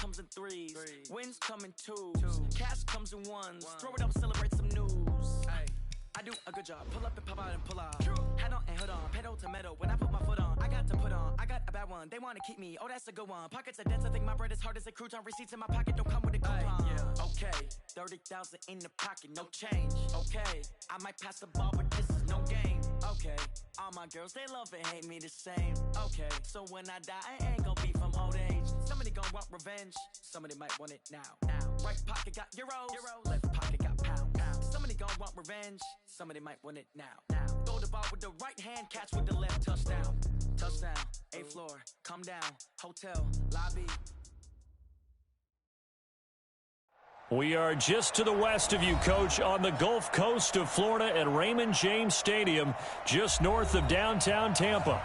comes in threes. Wins come in twos. Cash comes in ones. Throw it up, celebrate some news. I do a good job. Pull up and pop out and pull out. Head on and hood on. Pedal to metal. When I put my foot on, I got to put on. I got a bad one. They want to keep me. Oh, that's a good one. Pockets are dense. I think my bread is hard as a crouton. Receipts in my pocket don't come with a coupon. Okay, 30,000 in the pocket, no change. Okay, I might pass the ball, but this is no game. Okay, all my girls, they love and hate me the same. Okay, so when I die, I ain't gonna be from old age. Somebody gonna want revenge. Somebody might want it now. Right pocket got euros. Left pocket got pounds. Somebody gonna want revenge. Somebody might want it now. Throw the ball with the right hand, catch with the left. Touchdown. Touchdown. 8th floor. Come down. Hotel. Lobby. We are just to the west of you, Coach, on the Gulf Coast of Florida at Raymond James Stadium, just north of downtown Tampa.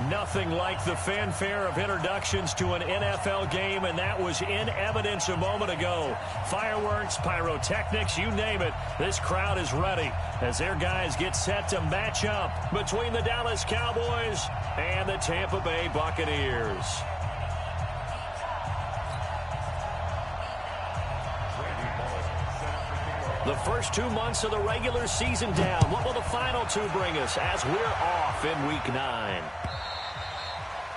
Nothing like the fanfare of introductions to an NFL game, and that was in evidence a moment ago. Fireworks, pyrotechnics, you name it. This crowd is ready as their guys get set to match up between the Dallas Cowboys and the Tampa Bay Buccaneers. The first 2 months of the regular season down. What will the final 2 bring us as we're off in Week 9?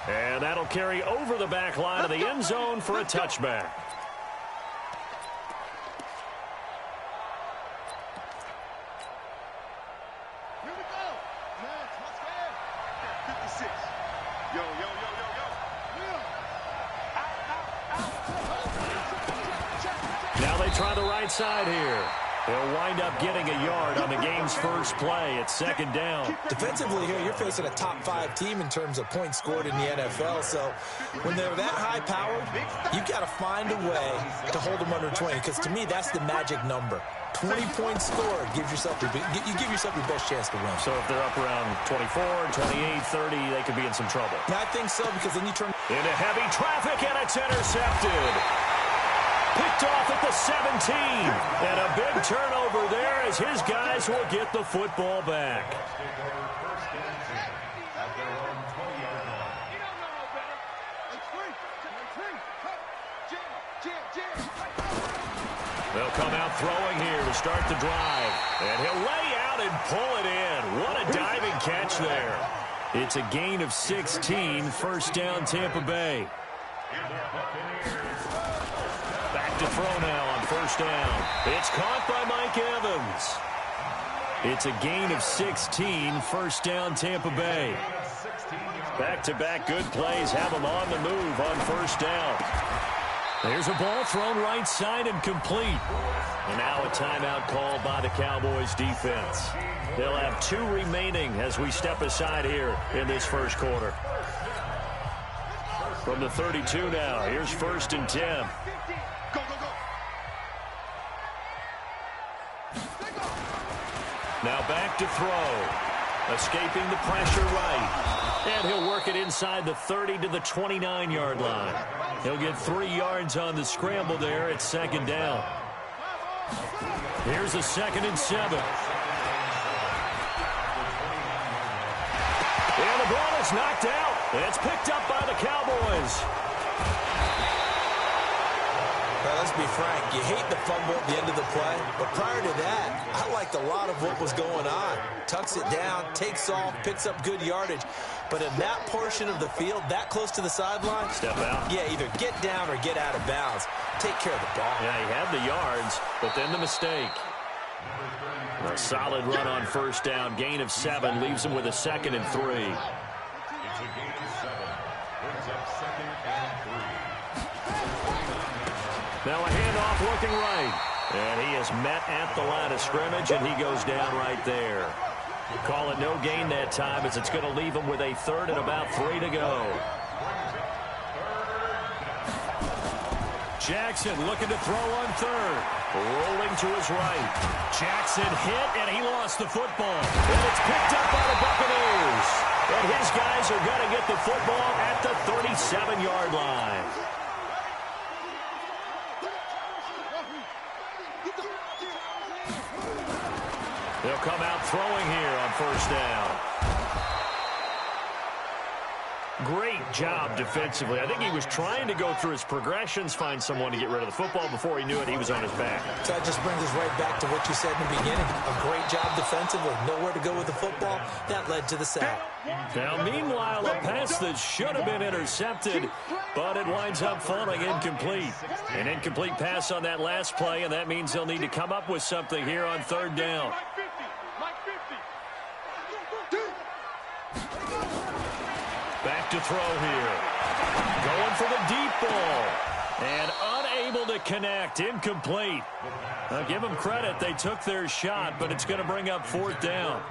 And that'll carry over the back line of the end zone for a touchback. Here we go. Man, let's go. 56. Yo. Now they try the right side here. They'll wind up getting a yard on the game's first play. It's 2nd down. Defensively here, you're facing a top 5 team in terms of points scored in the NFL. So when they're that high-powered, you've got to find a way to hold them under 20. Because to me, that's the magic number. 20 points scored gives yourself you give yourself your best chance to win. So if they're up around 24, 28, 30, they could be in some trouble. Now, I think so, because then you turn into heavy traffic, and it's intercepted. Picked off at the 17. And a big turnover there as his guys will get the football back. They'll come out throwing here to start the drive. And he'll lay out and pull it in. What a diving catch there. It's a gain of 16, 1st down Tampa Bay. Back to throw now on 1st down. It's caught by Mike Evans. It's a gain of 16, 1st down Tampa Bay. Back-to-back good plays have them on the move on 1st down. There's a ball thrown right side and complete. And now a timeout called by the Cowboys defense. They'll have 2 remaining as we step aside here in this first quarter. From the 32 now, here's 1st and 10. Now back to throw. Escaping the pressure right. And he'll work it inside the 30 to the 29-yard line. He'll get 3 yards on the scramble there at 2nd down. Here's a 2nd and 7. And the ball is knocked out. It's picked up by the Cowboys. Now, let's be frank. You hate the fumble at the end of the play. But prior to that, I liked a lot of what was going on. Tucks it down, takes off, picks up good yardage. But in that portion of the field, that close to the sideline, step out. Yeah, either get down or get out of bounds. Take care of the ball. Yeah, he had the yards, but then the mistake. A solid run on 1st down. Gain of 7 leaves him with a 2nd and 3. It's a gain of 7. Brings up 2nd and 3. Now a handoff looking right. And he is met at the line of scrimmage, and he goes down right there. Call it no gain that time as it's going to leave him with a 3rd and about 3 to go. Jackson looking to throw on 3rd. Rolling to his right. Jackson hit, and he lost the football. And it's picked up by the Buccaneers. And his guys are going to get the football at the 37-yard line. They'll come out throwing here on 1st down. Great job defensively. I think he was trying to go through his progressions, find someone to get rid of the football. Before he knew it, he was on his back. So that just brings us right back to what you said in the beginning. A great job defensively. Nowhere to go with the football. That led to the sack. Now, meanwhile, a pass that should have been intercepted, but it winds up falling incomplete. An incomplete pass on that last play, and that means they'll need to come up with something here on third down. Back to throw here. Going for the deep ball. And unable to connect. Incomplete. Now, give them credit. They took their shot, but it's going to bring up fourth down.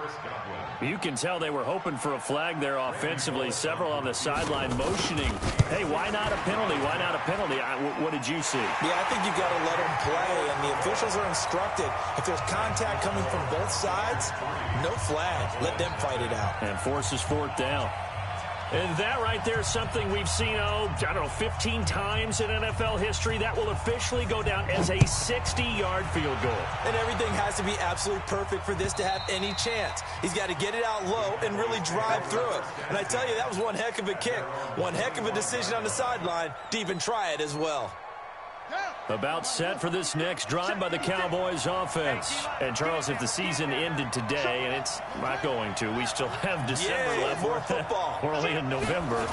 You can tell they were hoping for a flag there offensively. Several on the sideline motioning. Hey, why not a penalty? Why not a penalty? What did you see? Yeah, I think you've got to let them play, and the officials are instructed. If there's contact coming from both sides, no flag. Let them fight it out. And forces fourth down. And that right there is something we've seen, 15 times in NFL history. That will officially go down as a 60-yard field goal. And everything has to be absolutely perfect for this to have any chance. He's got to get it out low and really drive through it. And I tell you, that was one heck of a kick. One heck of a decision on the sideline to even try it as well. About set for this next drive by the Cowboys offense. And, Charles, if the season ended today, and it's not going to, we still have December left. More football. We're only in November.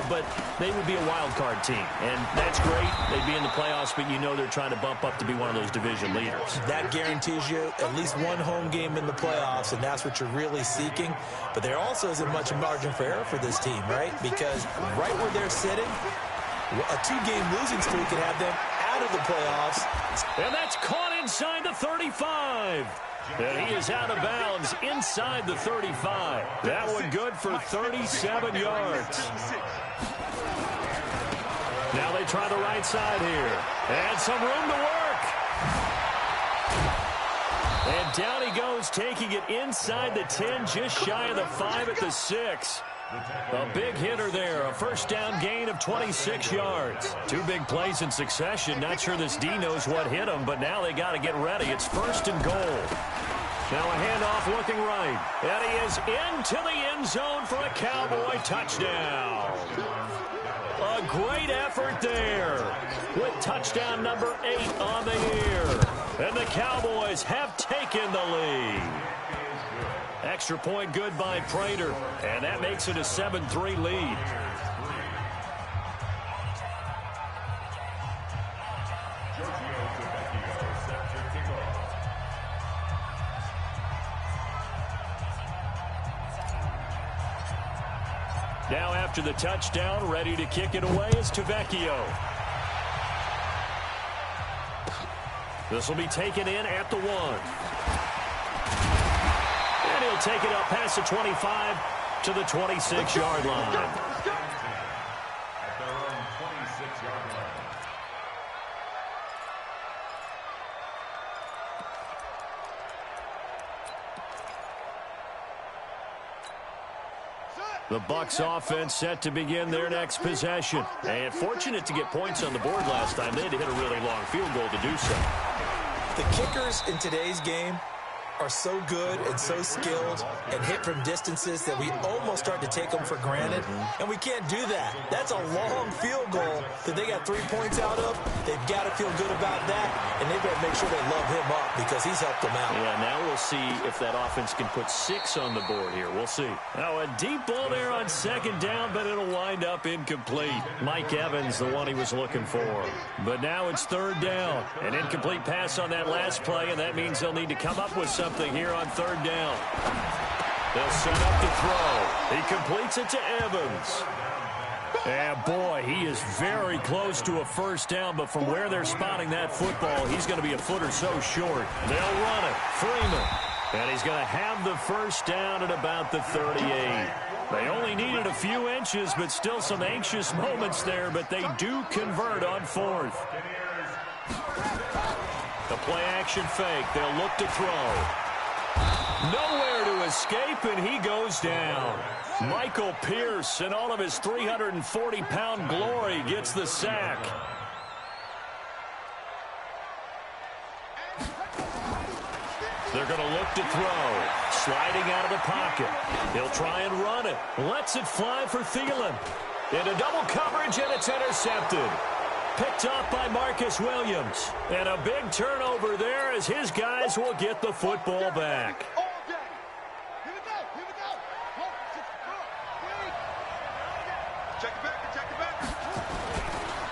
But they would be a wild card team. And that's great. They'd be in the playoffs, but you know they're trying to bump up to be one of those division leaders. That guarantees you at least one home game in the playoffs, and that's what you're really seeking. But there also isn't much margin for error for this team, right? Because right where they're sitting, a two-game losing streak could have them out of the playoffs. And that's caught inside the 35. And he is out of bounds inside the 35. That one good for 37 yards. Now they try the right side here. And some room to work. And down he goes, taking it inside the 10, just shy of the 5 at the 6. A big hitter there, a first down gain of 26 yards. Two big plays in succession. Not sure this D knows what hit him, but now they got to get ready. It's first and goal. Now a handoff looking right. And he is into the end zone for a Cowboy touchdown. A great effort there with touchdown number 8 on the year. And the Cowboys have taken the lead. Extra point good by Prater, and that makes it a 7-3 lead. Now after the touchdown, ready to kick it away is Tavecchio. This will be taken in at the 1. He'll take it up past the 25 to the 26-yard line. The Bucs offense set to begin their next possession. And fortunate to get points on the board last time. They had to hit a really long field goal to do so. The kickers in today's game are so good and so skilled and hit from distances that we almost start to take them for granted, and we can't do that. That's a long field goal that they got 3 points out of. They've got to feel good about that, and they've got to make sure they love him up because he's helped them out. Yeah, now we'll see if that offense can put 6 on the board here. We'll see. Now a deep ball there on second down, but it'll wind up incomplete. Mike Evans, the one he was looking for. But now it's third down. An incomplete pass on that last play, and that means they'll need to come up with something here on third down. They'll set up to throw. He completes it to Evans. And boy, he is very close to a first down, but from where they're spotting that football, he's going to be a foot or so short. They'll run it. Freeman. And he's going to have the first down at about the 38. They only needed a few inches, but still some anxious moments there, but they do convert on fourth. The play action fake. They'll look to throw. Nowhere to escape, and he goes down. Michael Pierce, in all of his 340-pound glory, gets the sack. They're going to look to throw. Sliding out of the pocket. He'll try and run it. Lets it fly for Thielen. Into double coverage, and it's intercepted. Picked off by Marcus Williams. And a big turnover there as his guys will get the football back.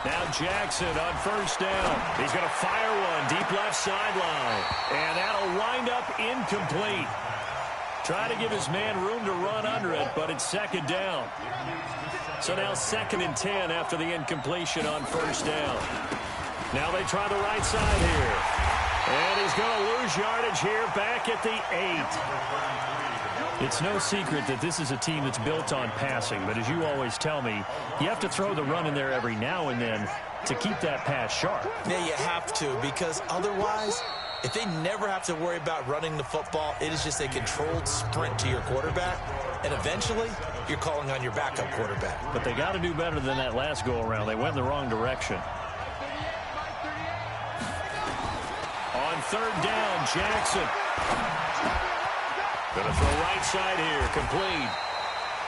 Now Jackson on first down. He's going to fire one deep left sideline. And that'll wind up incomplete. Trying to give his man room to run under it, but it's second down. So now 2nd and 10 after the incompletion on first down. Now they try the right side here. And he's going to lose yardage here back at the 8. It's no secret that this is a team that's built on passing, but as you always tell me, you have to throw the run in there every now and then to keep that pass sharp. Yeah, you have to, because otherwise, if they never have to worry about running the football, it is just a controlled sprint to your quarterback, and eventually you're calling on your backup quarterback. But they got to do better than that last go-around. They went in the wrong direction. On third down, Jackson. Going to throw right side here, complete.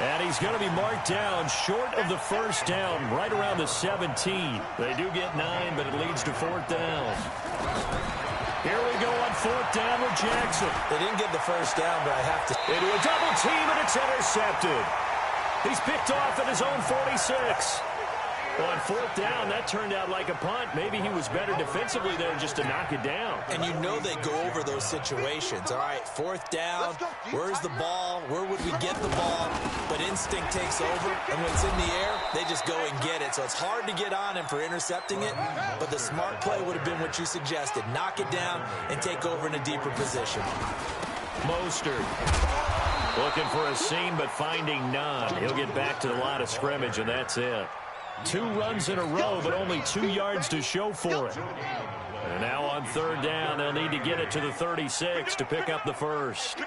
And he's going to be marked down short of the first down, right around the 17. They do get 9, but it leads to 4th down. Here we go on 4th down with Jackson. They didn't get the first down, but I have to. Into a double team, and it's intercepted. He's picked off at his own 46. On 4th down, that turned out like a punt. Maybe he was better defensively there just to knock it down. And you know they go over those situations. All right, 4th down, where's the ball? Where would we get the ball? But instinct takes over, and when it's in the air, they just go and get it. So it's hard to get on him for intercepting it, but the smart play would have been what you suggested. Knock it down and take over in a deeper position. Mostert looking for a seam, but finding none. He'll get back to the line of scrimmage, and that's it. 2 runs in a row, but only 2 yards to show for it. And now on 3rd down, they'll need to get it to the 36 to pick up the first.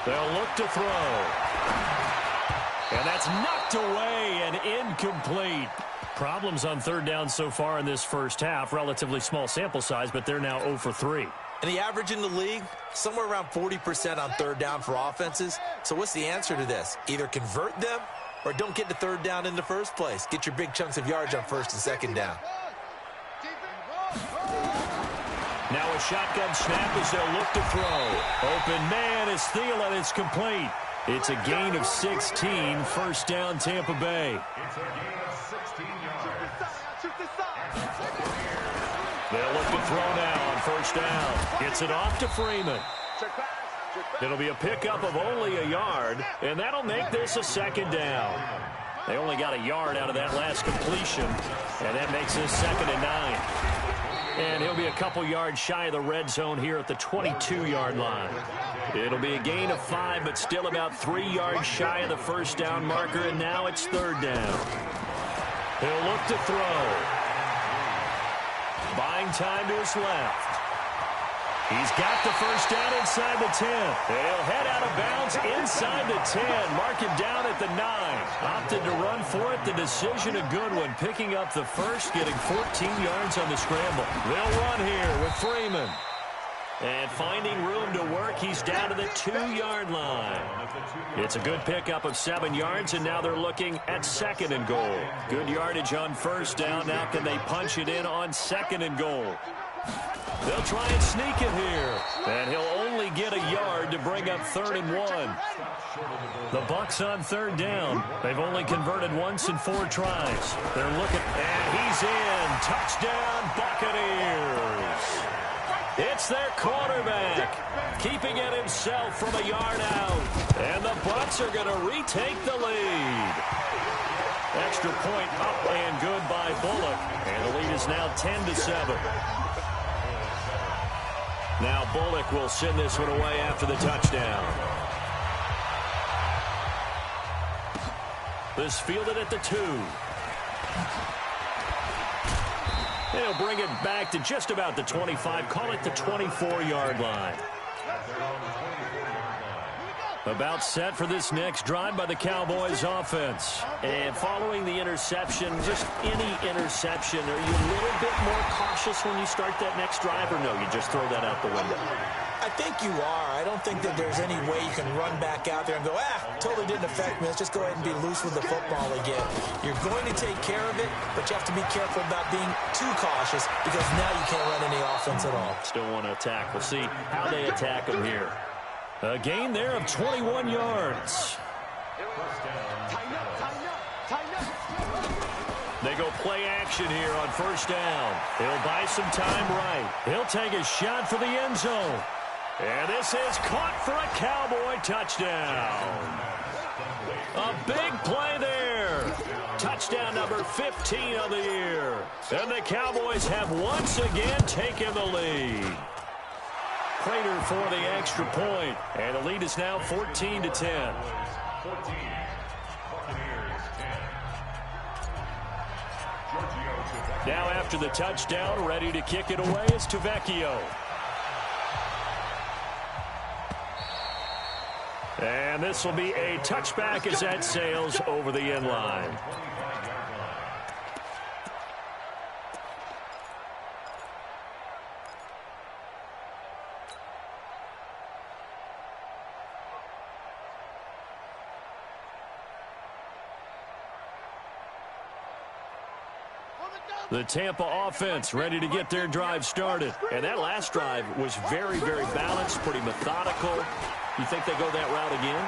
They'll look to throw. And that's knocked away and incomplete. Problems on 3rd down so far in this first half. Relatively small sample size, but they're now 0 for 3. And the average in the league, somewhere around 40% on 3rd down for offenses. So what's the answer to this? Either convert them or don't get to 3rd down in the first place. Get your big chunks of yards on 1st and 2nd down. Now a shotgun snap as they'll look to throw. Open man is Thielen. It's complete. It's a gain of 16. First down, Tampa Bay. They'll look to throw now on 1st down. Gets it off to Freeman. It'll be a pickup of only a yard, and that'll make this a 2nd down. They only got a yard out of that last completion, and that makes this 2nd and 9. And he'll be a couple yards shy of the red zone here at the 22-yard line. It'll be a gain of 5, but still about 3 yards shy of the first down marker, and now it's 3rd down. He'll look to throw. Buying time to his left. He's got the first down inside the 10. He'll head out of bounds inside the 10. Mark him down at the 9. Opted to run for it. The decision a good one. Picking up the first, getting 14 yards on the scramble. They'll run here with Freeman. And finding room to work, he's down to the 2-yard line. It's a good pickup of 7 yards, and now they're looking at 2nd and goal. Good yardage on 1st down. Now can they punch it in on 2nd and goal? They'll try and sneak it here. And he'll only get a yard to bring up 3rd and 1. The Bucs on 3rd down. They've only converted once in 4 tries. They're looking, and he's in. Touchdown, Buccaneers. It's their quarterback, keeping it himself from a yard out. And the Bucs are going to retake the lead. Extra point up and good by Bullock. And the lead is now 10-7. Now Bullock will send this one away after the touchdown. This fielded at the 2. They'll bring it back to just about the 25. Call it the 24-yard line. About set for this next drive by the Cowboys offense. And following the interception, just any interception, are you a little bit more cautious when you start that next drive, or no, you just throw that out the window? I think you are. I don't think that there's any way you can run back out there and go, totally didn't affect me. Let's just go ahead and be loose with the football again. You're going to take care of it, but you have to be careful about being too cautious because now you can't run any offense at all. Still want to attack. We'll see how they attack them here. A gain there of 21 yards. They go play action here on first down. He'll buy some time right. He'll take a shot for the end zone. And this is caught for a Cowboy touchdown. A big play there. Touchdown number 15 of the year. And the Cowboys have once again taken the lead. Prater for the extra point. And the lead is now 14-10. Now after the touchdown, ready to kick it away is Tavecchio. And this will be a touchback as that sails over the end line. The Tampa offense ready to get their drive started. And that last drive was very, very balanced, pretty methodical. You think they go that route again?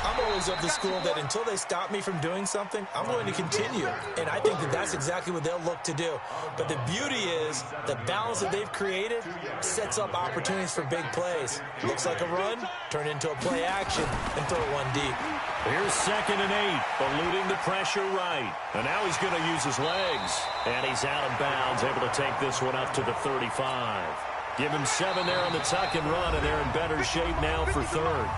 I'm always of the school that until they stop me from doing something, I'm going to continue. And I think that that's exactly what they'll look to do. But the beauty is the balance that they've created sets up opportunities for big plays. Looks like a run, turn into a play action, and throw one deep. Here's 2nd and 8, eluding the pressure right. And now he's going to use his legs. And he's out of bounds, able to take this one up to the 35. Give him 7 there on the tuck and run, and they're in better shape now for 3rd.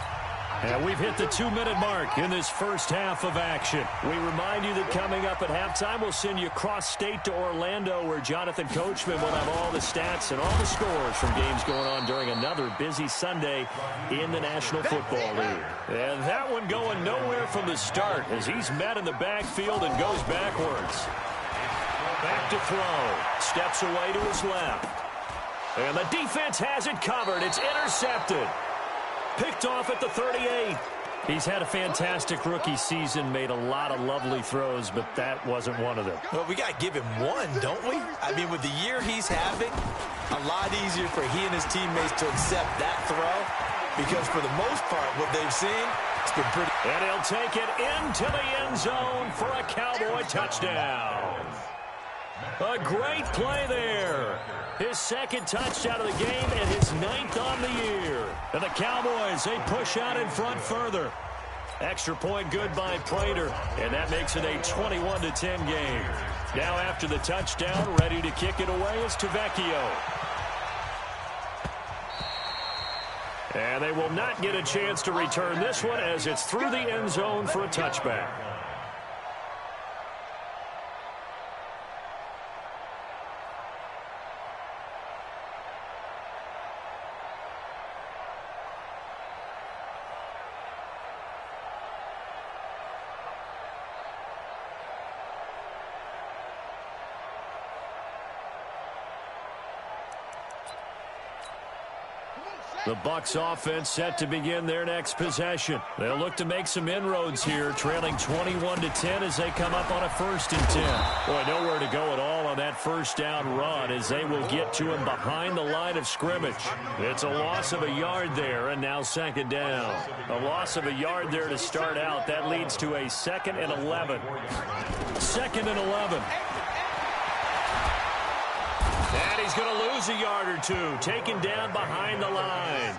And we've hit the 2-minute mark in this first half of action. We remind you that coming up at halftime, we'll send you cross-state to Orlando, where Jonathan Coachman will have all the stats and all the scores from games going on during another busy Sunday in the National Football League. And that one going nowhere from the start as he's met in the backfield and goes backwards. Back to throw. Steps away to his left. And the defense has it covered. It's intercepted. Picked off at the 38. He's had a fantastic rookie season, made a lot of lovely throws, but that wasn't one of them. Well, we got to give him one, don't we? I mean, with the year he's having, a lot easier for he and his teammates to accept that throw because for the most part, what they've seen, it's been pretty. And he'll take it into the end zone for a Cowboy touchdown. A great play there. His 2nd touchdown of the game and his 9th on the year. And the Cowboys, they push out in front further. Extra point good by Prater, and that makes it a 21-10 game. Now after the touchdown, ready to kick it away is Tavecchio. And they will not get a chance to return this one as it's through the end zone for a touchback. The Bucs offense set to begin their next possession. They'll look to make some inroads here, trailing 21-10 as they come up on a 1st and 10. Boy, nowhere to go at all on that first down run as they will get to him behind the line of scrimmage. It's a loss of a yard there, and now 2nd down. A loss of a yard there to start out. That leads to a 2nd and 11. 2nd and 11. And he's going to lose a yard or two, taken down behind the line.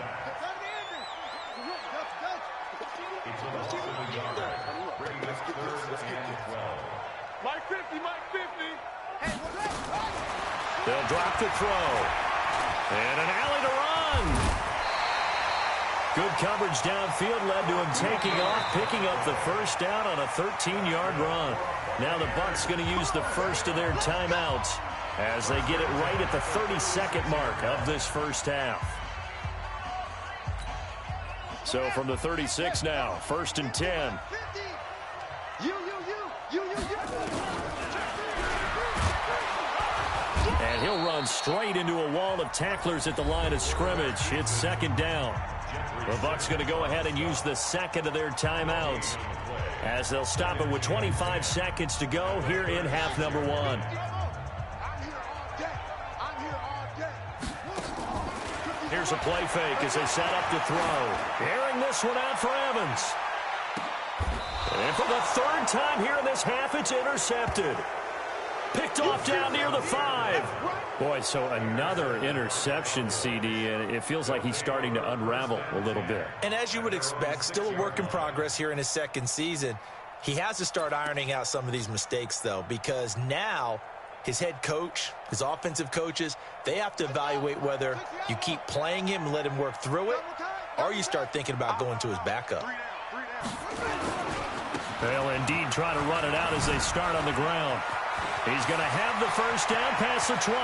Mike 50, Mike 50. They'll drop the throw. And an alley to run. Good coverage downfield led to him taking off, picking up the first down on a 13-yard run. Now the Bucs going to use the first of their timeouts as they get it right at the 32nd mark of this first half. So from the 36 now, 1st and 10. And he'll run straight into a wall of tacklers at the line of scrimmage. It's second down. The Bucs going to go ahead and use the second of their timeouts as they'll stop it with 25 seconds to go here in half number one. Here's a play fake as they set up to throw. Airing this one out for Evans. And for the third time here in this half, it's intercepted. Picked off down near the 5. Boy, so another interception, CD, and it feels like he's starting to unravel a little bit. And as you would expect, still a work in progress here in his second season. He has to start ironing out some of these mistakes, though, because now his head coach, his offensive coaches, they have to evaluate whether you keep playing him and let him work through it, or you start thinking about going to his backup. They'll indeed try to run it out as they start on the ground. He's going to have the first down past the 20.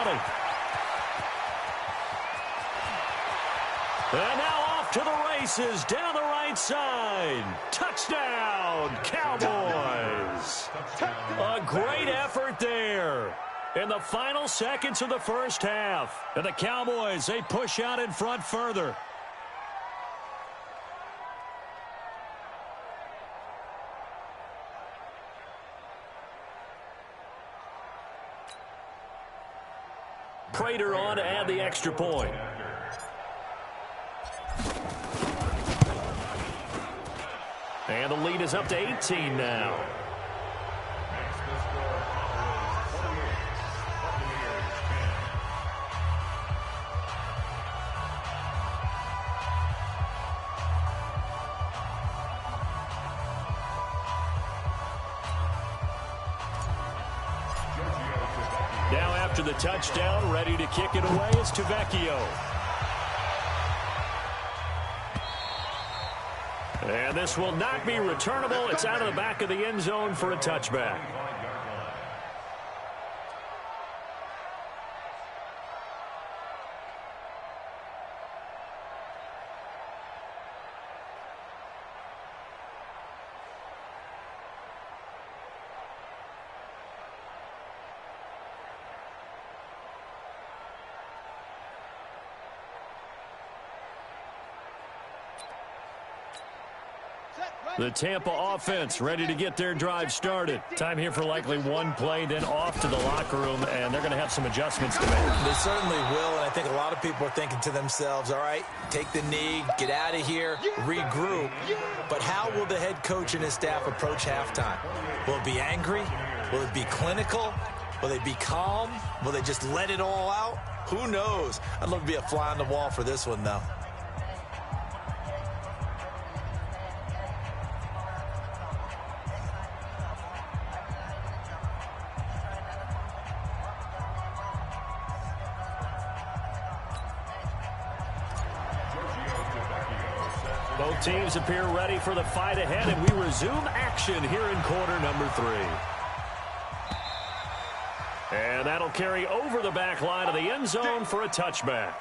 And now off to the races down the right side. Touchdown, Cowboys. A great effort there in the final seconds of the first half. And the Cowboys, they push out in front further. Prater on to add the extra point. And the lead is up to 18 now. Now after the touchdown, ready to kick it away is Tavecchio. And this will not be returnable. It's out of the back of the end zone for a touchback. The Tampa offense ready to get their drive started. Time here for likely one play, then off to the locker room, and they're going to have some adjustments to make. They certainly will, and I think a lot of people are thinking to themselves, all right, take the knee, get out of here, regroup. But how will the head coach and his staff approach halftime? Will it be angry? Will it be clinical? Will they be calm? Will they just let it all out? Who knows? I'd love to be a fly on the wall for this one, though. Both teams appear ready for the fight ahead, and we resume action here in quarter number 3. And that'll carry over the back line of the end zone for a touchback.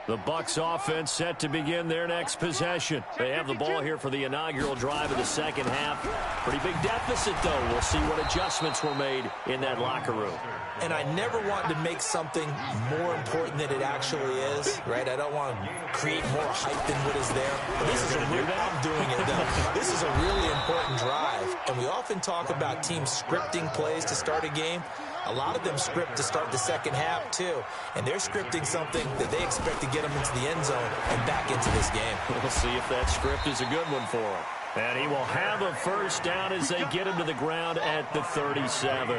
The Bucs offense set to begin their next possession. They have the ball here for the inaugural drive of the second half. Pretty big deficit, though. We'll see what adjustments were made in that locker room. And I never want to make something more important than it actually is, right? I don't want to create more hype than what is there. But this is a real, I'm doing it, though. This is a really important drive. And we often talk about teams scripting plays to start a game. A lot of them script to start the second half, too. And they're scripting something that they expect to get them into the end zone and back into this game. We'll see if that script is a good one for him. And he will have a first down as they get him to the ground at the 37.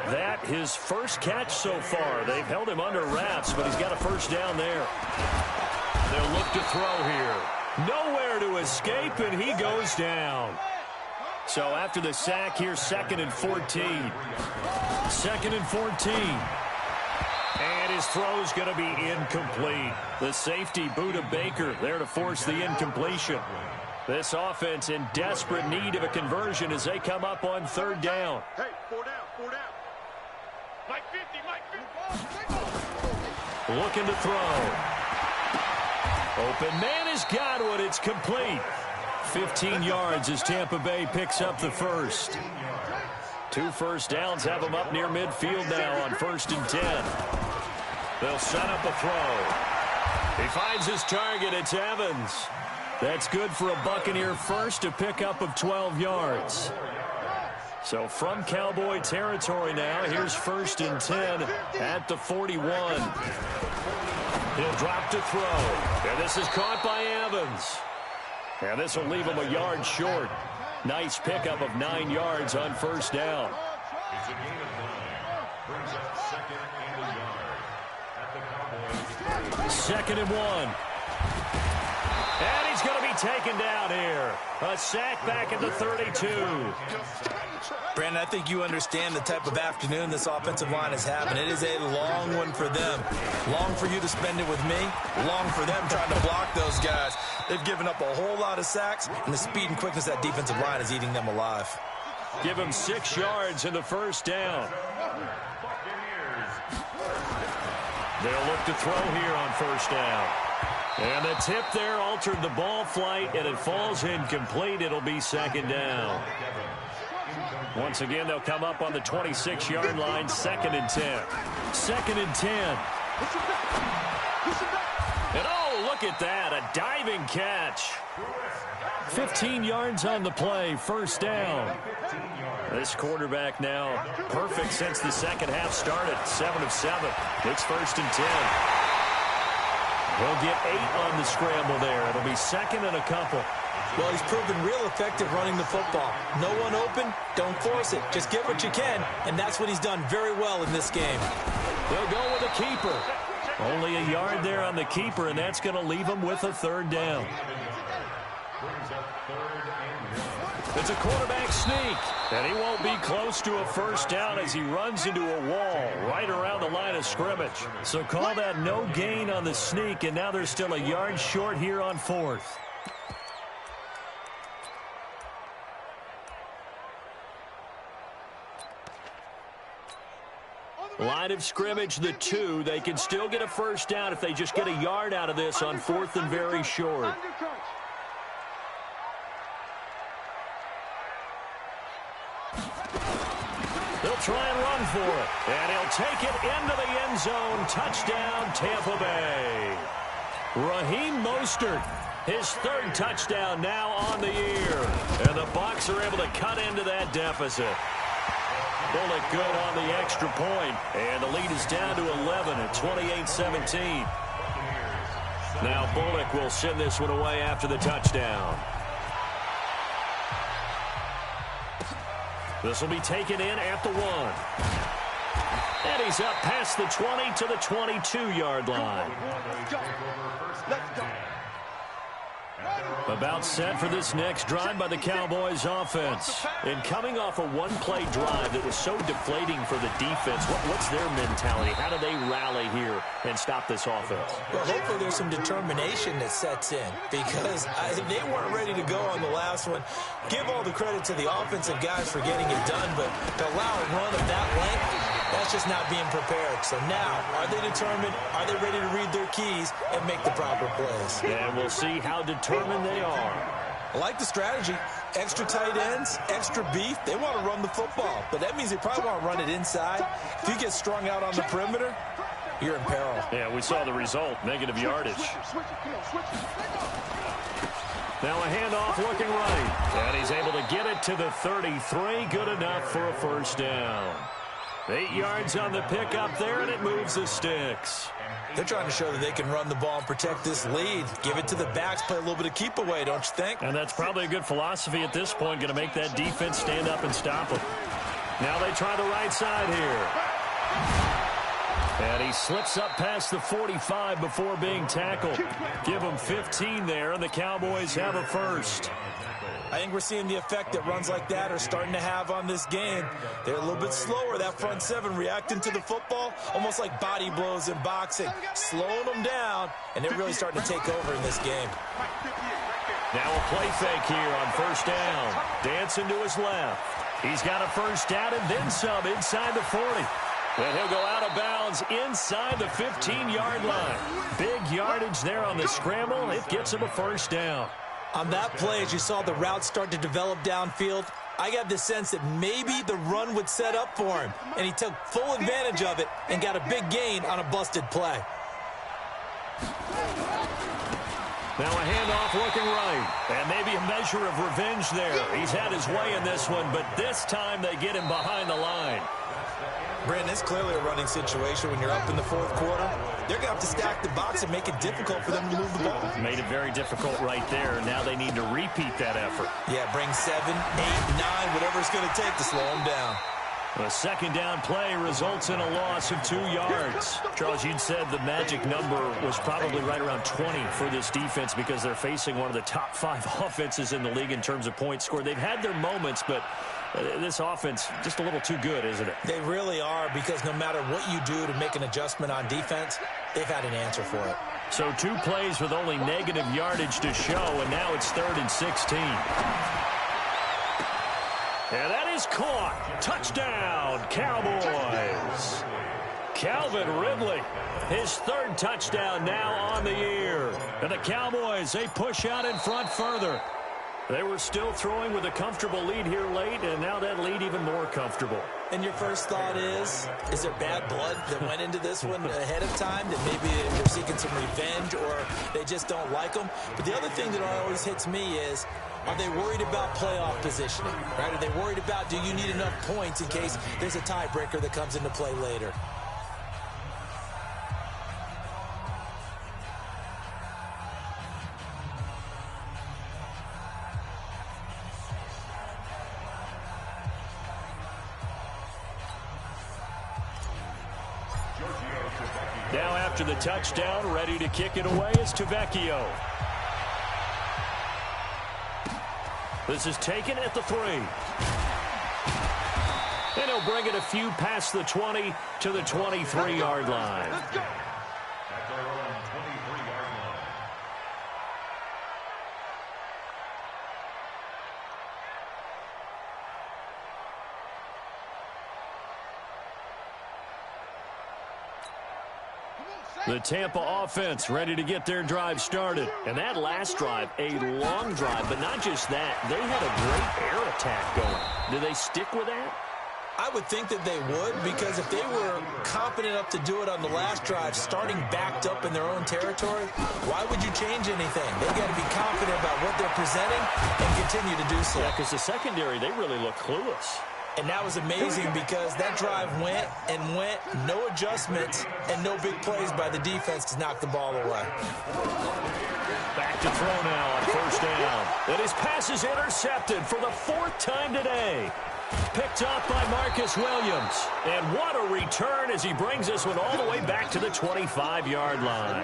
That his first catch so far. They've held him under wraps, but he's got a first down there. They'll look to throw here. Nowhere to escape, and he goes down. So after the sack here, 2nd and 14. 2nd and 14. And his throw's going to be incomplete. The safety, Buda Baker, there to force the incompletion. This offense in desperate need of a conversion as they come up on 3rd down. Hey, 4 down, 4 down. Mike 50, Mike 50. Looking to throw. Open man has got one. It's complete. 15 yards as Tampa Bay picks up the first. 2 first downs have them up near midfield now on 1st and 10. They'll set up a throw. He finds his target. It's Evans. That's good for a Buccaneer first, a pickup of 12 yards. So from Cowboy territory now, here's 1st and 10 at the 41. He'll drop to throw. And this is caught by Evans. And this will leave him a yard short. Nice pickup of 9 yards on 1st down. It's a gain of 9. Brings up 2nd and a yard at the Cowboys. 2nd and 1. And he's going to be taken down here. A sack back at the 32. Brandon, I think you understand the type of afternoon this offensive line is having. It is a long one for them. Long for you to spend it with me. Long for them trying to block those guys. They've given up a whole lot of sacks, and the speed and quickness of that defensive line is eating them alive. Give him 6 yards in the 1st down. They'll look to throw here on 1st down. And the tip there altered the ball flight, and it falls incomplete. It'll be 2nd down. Once again, they'll come up on the 26-yard line, 2nd and 10. 2nd and 10. And oh, look at that, a diving catch. 15 yards on the play, 1st down. This quarterback now perfect since the second half started, 7 of 7. It's 1st and 10. He'll get 8 on the scramble there. It'll be 2nd and a couple. Well, he's proven real effective running the football. No one open, don't force it. Just get what you can, and that's what he's done very well in this game. They'll go with a keeper. Only a yard there on the keeper, and that's going to leave him with a 3rd down. It's a quarterback sneak, and he won't be close to a 1st down as he runs into a wall right around the line of scrimmage. So call that no gain on the sneak, and now they're still a yard short here on 4th. Line of scrimmage, the 2. They can still get a 1st down if they just get a yard out of this on 4th and very short. They'll try and run for it. And he'll take it into the end zone. Touchdown, Tampa Bay. Raheem Mostert, his 3rd touchdown now on the year. And the Bucs are able to cut into that deficit. Bullock good on the extra point, and the lead is down to 11 at 28-17. Now Bullock will send this one away after the touchdown. This will be taken in at the 1. And he's up past the 20 to the 22-yard line. Let's go. About set for this next drive by the Cowboys offense. And coming off a one-play drive that was so deflating for the defense, what's their mentality? How do they rally here and stop this offense? Well, hopefully there's some determination that sets in because they weren't ready to go on the last one. Give all the credit to the offensive guys for getting it done, but to allow a run of that length, that's just not being prepared. So now, are they determined? Are they ready to read their keys and make the proper plays? And we'll see how determined they are. I like the strategy. Extra tight ends, extra beef. They want to run the football, but that means they probably want to run it inside. If you get strung out on the perimeter, you're in peril. Yeah, we saw the result, negative yardage. Now a handoff looking right. And he's able to get it to the 33. Good enough for a 1st down. 8 yards on the pickup there, and it moves the sticks. They're trying to show that they can run the ball and protect this lead. Give it to the backs, play a little bit of keep away, don't you think? And that's probably a good philosophy at this point, going to make that defense stand up and stop them. Now they try the right side here. And he slips up past the 45 before being tackled. Give him 15 there, and the Cowboys have a 1st. I think we're seeing the effect that runs like that are starting to have on this game. They're a little bit slower, that front 7 reacting to the football, almost like body blows in boxing, slowing them down, and they're really starting to take over in this game. Now a play fake here on 1st down. Dancing to his left. He's got a 1st down and then some inside the 40. And he'll go out of bounds inside the 15-yard line. Big yardage there on the scramble. It gets him a 1st down. On that play, as you saw the route start to develop downfield, I got the sense that maybe the run would set up for him, and he took full advantage of it and got a big gain on a busted play. Now a handoff looking right, and maybe a measure of revenge there. He's had his way in this one, but this time they get him behind the line. Brandon, it's clearly a running situation when you're up in the fourth quarter. They're going to have to stack the box and make it difficult for them to move the ball. Made it very difficult right there. Now they need to repeat that effort. Yeah, bring 7, 8, 9, whatever it's going to take to slow them down. A second down play results in a loss of 2 yards. Charles, you'd said the magic number was probably right around 20 for this defense because they're facing one of the top 5 offenses in the league in terms of points scored. They've had their moments, but this offense just a little too good, isn't it? They really are, because no matter what you do to make an adjustment on defense, they've had an answer for it. So 2 plays with only negative yardage to show, and now it's 3rd and 16. And that is caught. Touchdown, Cowboys. Calvin Ridley, his 3rd touchdown now on the year. And the Cowboys, they push out in front further. They were still throwing with a comfortable lead here late, and now that lead even more comfortable. And your first thought is there bad blood that went into this one ahead of time, that maybe they're seeking some revenge or they just don't like them? But the other thing that always hits me is, are they worried about playoff positioning? Right? Are they worried about, do you need enough points in case there's a tiebreaker that comes into play later? Now after the touchdown, ready to kick it away is Tavecchio. This is taken at the 3. And he'll bring it a few past the 20 to the 23-yard line. At their own 23-yard line. The Tampa offense ready to get their drive started. And that last drive, a long drive, but not just that. They had a great air attack going. Do they stick with that? I would think that they would, because if they were confident enough to do it on the last drive, starting backed up in their own territory, why would you change anything? They got to be confident about what they're presenting and continue to do so. Yeah, because the secondary, they really look clueless. And that was amazing because that drive went and went, no adjustments, and no big plays by the defense to knock the ball away. Back to throw now on 1st down. And his pass is intercepted for the 4th time today. Picked off by Marcus Williams. And what a return as he brings this one all the way back to the 25-yard line.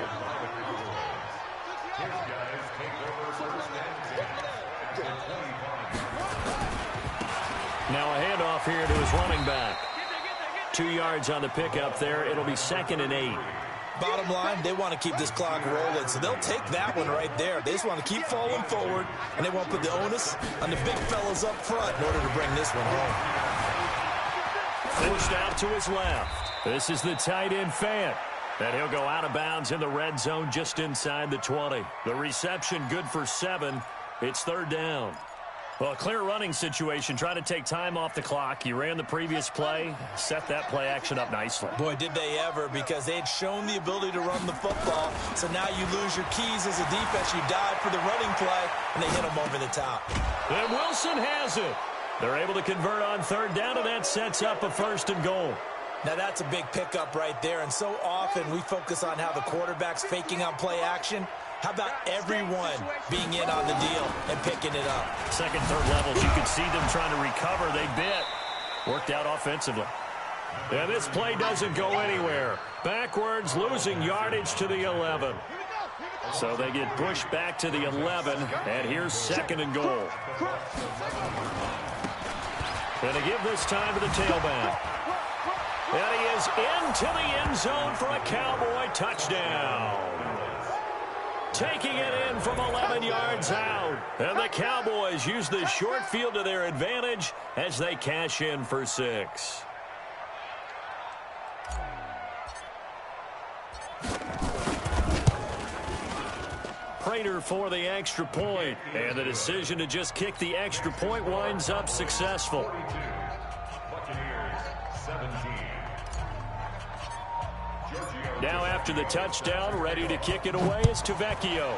Now a handoff here to his running back. 2 yards on the pickup there. It'll be 2nd and 8. Bottom line, they want to keep this clock rolling, so they'll take that one right there. They just want to keep falling forward, and they want to put the onus on the big fellas up front in order to bring this one home. Forced out to his left. This is the tight end Fant. And he'll go out of bounds in the red zone just inside the 20. The reception good for 7. It's 3rd down. Well, a clear running situation, trying to take time off the clock. You ran the previous play, set that play action up nicely. Boy, did they ever, because they had shown the ability to run the football. So now you lose your keys as a defense. You dive for the running play, and they hit them over the top. And Wilson has it. They're able to convert on 3rd down, and that sets up a 1st and goal. Now, that's a big pickup right there, and so often we focus on how the quarterback's faking on play action. How about everyone being in on the deal and picking it up? 2nd, 3rd levels, you could see them trying to recover. They bit. Worked out offensively. And this play doesn't go anywhere. Backwards, losing yardage to the 11. So they get pushed back to the 11, and here's 2nd and goal. And to give this time to the tailback. And he is into the end zone for a Cowboy touchdown. Taking it in from 11 yards out. And the Cowboys use the short field to their advantage as they cash in for 6. later for the extra point. And the decision to just kick the extra point winds up successful. 42. Buccaneers 17. Now after the touchdown, ready to kick it away is Tavecchio.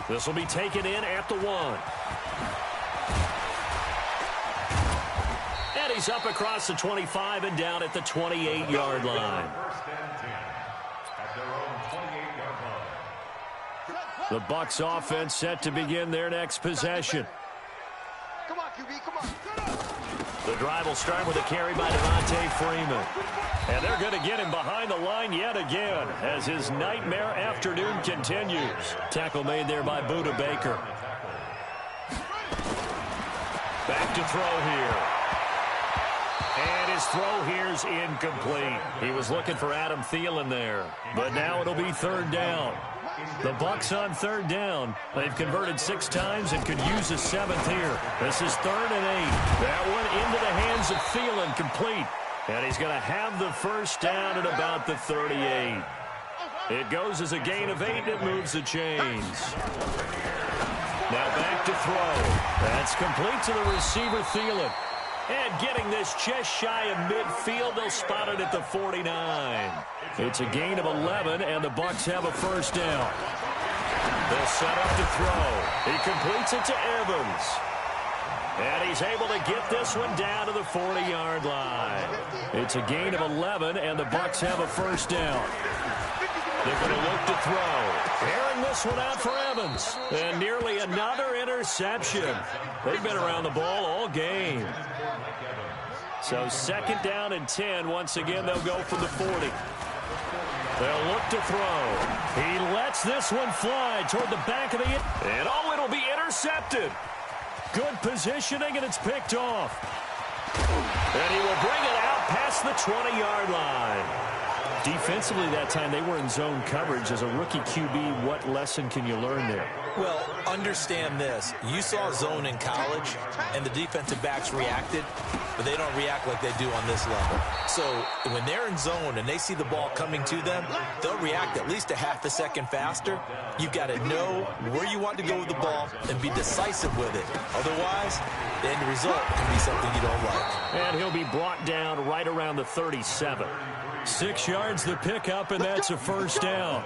This will be taken in at the 1. And he's up across the 25 and down at the 28-yard line. First and 10 at their own 28-yard line. The Bucs offense set to begin their next possession. Come on, QB, come on. The drive will start with a carry by Devontae Freeman. And they're going to get him behind the line yet again as his nightmare afternoon continues. Tackle made there by Budda Baker. Back to throw here. And his throw here's incomplete. He was looking for Adam Thielen there. But now it'll be third down. The Bucs on third down. They've converted 6 times and could use a 7th here. This is 3rd and 8. That one into the hands of Thielen, complete. And he's going to have the first down at about the 38. It goes as a gain of 8, and it moves the chains. Now back to throw. That's complete to the receiver, Thielen. And getting this just shy of midfield, they'll spot it at the 49. It's a gain of 11, and the Bucs have a first down. They'll set up to throw. He completes it to Evans. And he's able to get this one down to the 40-yard line. It's a gain of 11, and the Bucs have a first down. They're going to look to throw. Airing this one out for Evans. And nearly another interception. They've been around the ball all game. So 2nd down and 10. Once again, they'll go from the 40. They'll look to throw. He lets this one fly toward the back of the end. And oh, it'll be intercepted. Good positioning, and it's picked off. And he will bring it out past the 20-yard line. Defensively that time, they were in zone coverage. As a rookie QB, what lesson can you learn there? Well, understand this. You saw zone in college, and the defensive backs reacted, but they don't react like they do on this level. So when they're in zone and they see the ball coming to them, they'll react at least a half a second faster. You've got to know where you want to go with the ball and be decisive with it. Otherwise, the end result can be something you don't like. And he'll be brought down right around the 37. 6 yards the pickup, and that's a first down.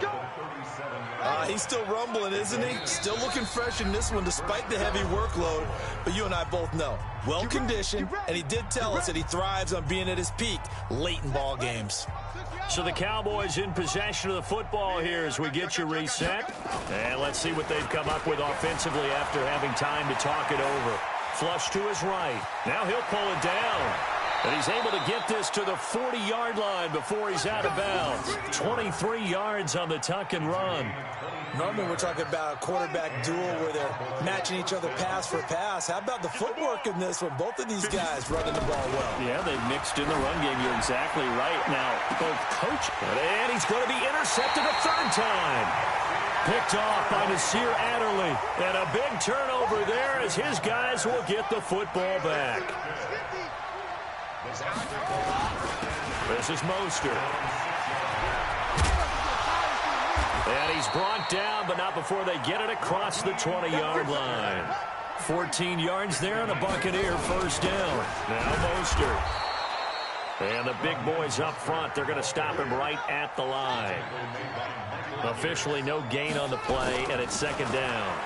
He's still rumbling, isn't he? Still looking fresh in this one despite the heavy workload. But you and I both know, well-conditioned, and he did tell us that he thrives on being at his peak late in ball games. So the Cowboys in possession of the football here as we get you reset. And let's see what they've come up with offensively after having time to talk it over. Flush to his right. Now he'll pull it down. And he's able to get this to the 40-yard line before he's out of bounds. 23 yards on the tuck and run. Normally we're talking about a quarterback duel where they're matching each other pass for pass. How about the footwork in this one? Both of these guys running the ball well. Yeah, they've mixed in the run game. You're exactly right. Now, both coach, and he's going to be intercepted a 3rd time. Picked off by Nasir Adderley. And a big turnover there as his guys will get the football back. This is Mostert. And he's brought down, but not before they get it across the 20-yard line. 14 yards there and a Buccaneer first down. Now Mostert. And the big boys up front, they're going to stop him right at the line. Officially no gain on the play, and it's 2nd down.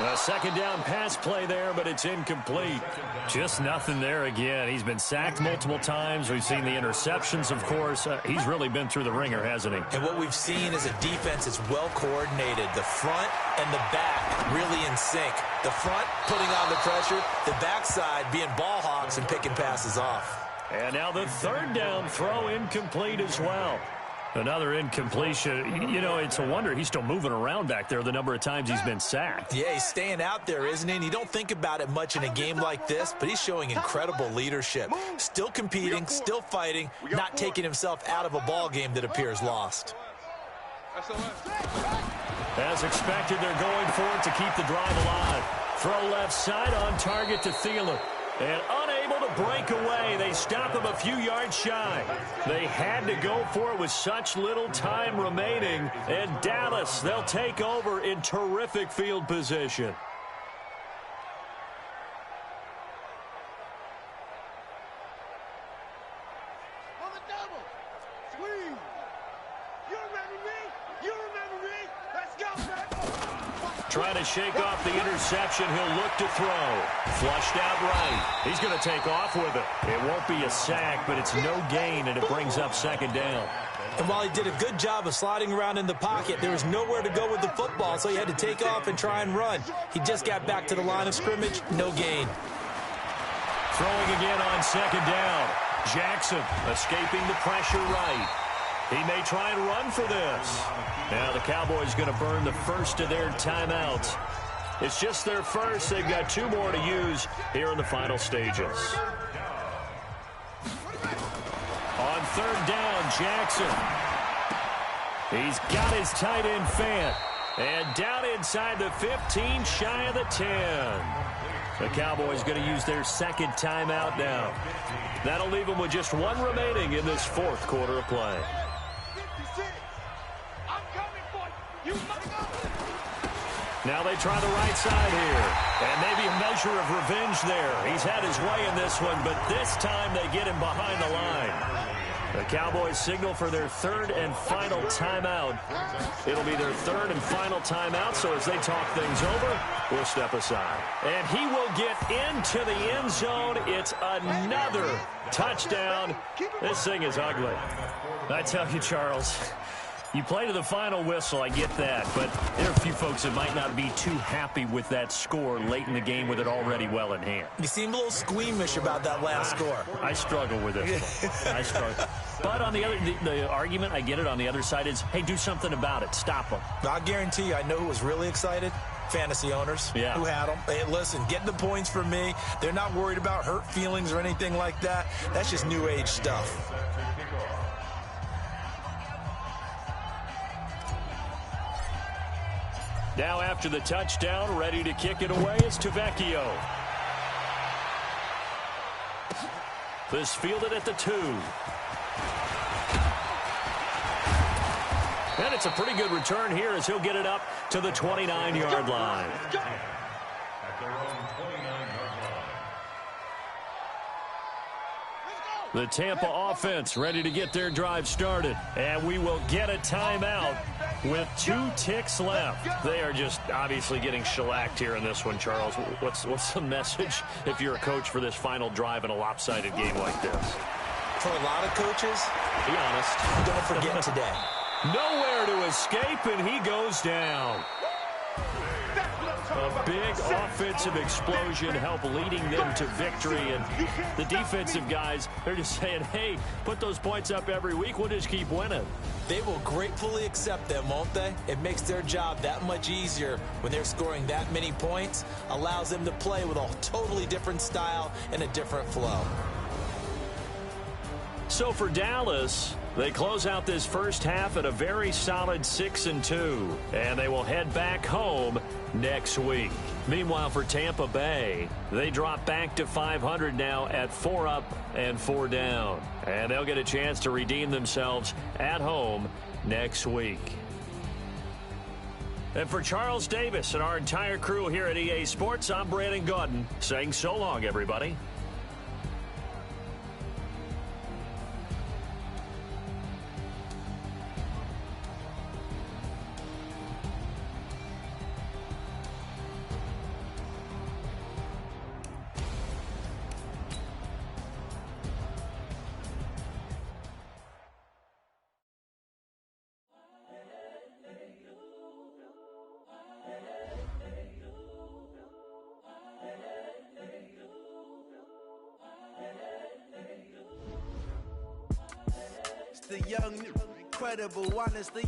A 2nd down pass play there, but it's incomplete. Just nothing there again. He's been sacked multiple times. We've seen the interceptions, of course. He's really been through the ringer, hasn't he? And what we've seen is a defense that's well coordinated. The front and the back really in sync. The front putting on the pressure, the backside being ball hawks and picking passes off. And now the 3rd down throw incomplete as well. Another incompletion. You know, it's a wonder he's still moving around back there the number of times he's been sacked. Yeah, he's staying out there, isn't he? And you don't think about it much in a game like this, but he's showing incredible leadership. Still competing, still fighting, not taking himself out of a ball game that appears lost. As expected, they're going for it to keep the drive alive. Throw left side on target to Thielen. And unable able to break away. They stop him a few yards shy. They had to go for it with such little time remaining. And Dallas, they'll take over in terrific field position. Trying to shake off the interception. He'll look to throw. Flushed out right. He's going to take off with it. It won't be a sack, but it's no gain, and it brings up second down. And while he did a good job of sliding around in the pocket, there was nowhere to go with the football, so he had to take off and try and run. He just got back to the line of scrimmage. No gain. Throwing again on second down. Jackson escaping the pressure right. He may try and run for this. Now the Cowboys going to burn the first of their timeouts. It's just their first. They've got 2 more to use here in the final stages. On third down, Jackson. He's got his tight end Fant. And down inside the 15, shy of the 10. The Cowboys going to use their second timeout now. That'll leave them with just 1 remaining in this fourth quarter of play. Now they try the right side here. And maybe a measure of revenge there. He's had his way in this one, but this time they get him behind the line. The Cowboys signal for their third and final timeout. It'll be their third and final timeout, so as they talk things over, we'll step aside. And he will get into the end zone. It's another touchdown. This thing is ugly. I tell you, Charles, you play to the final whistle, I get that, but there are a few folks that might not be too happy with that score late in the game with it already well in hand. You seem a little squeamish about that last score. I struggle with this one. I struggle. But on the other, the argument, I get it, on the other side is, hey, do something about it. Stop them. I guarantee you, I know who was really excited. Fantasy owners who had them. Hey, listen, get the points for me. They're not worried about hurt feelings or anything like that. That's just new age stuff. Now after the touchdown, ready to kick it away is Tavecchio. This fielded at the 2. And it's a pretty good return here as he'll get it up to the 29-yard line. At their own 29-yard line. The Tampa offense ready to get their drive started. And we will get a timeout with 2 ticks left. They are just obviously getting shellacked here in this one, Charles. What's the message if you're a coach for this final drive in a lopsided game like this? For a lot of coaches, be honest, don't forget today. Nowhere to escape, and he goes down. A big offensive explosion helped leading them to victory. And the defensive guys, they're just saying, hey, put those points up every week. We'll just keep winning. They will gratefully accept them, won't they? It makes their job that much easier when they're scoring that many points. Allows them to play with a totally different style and a different flow. So for Dallas, they close out this first half at a very solid 6-2, and they will head back home next week. Meanwhile, for Tampa Bay, they drop back to 500 now at 4 up and 4 down, and they'll get a chance to redeem themselves at home next week. And for Charles Davis and our entire crew here at EA Sports, I'm Brandon Gaudin saying so long, everybody. The young, incredible one is the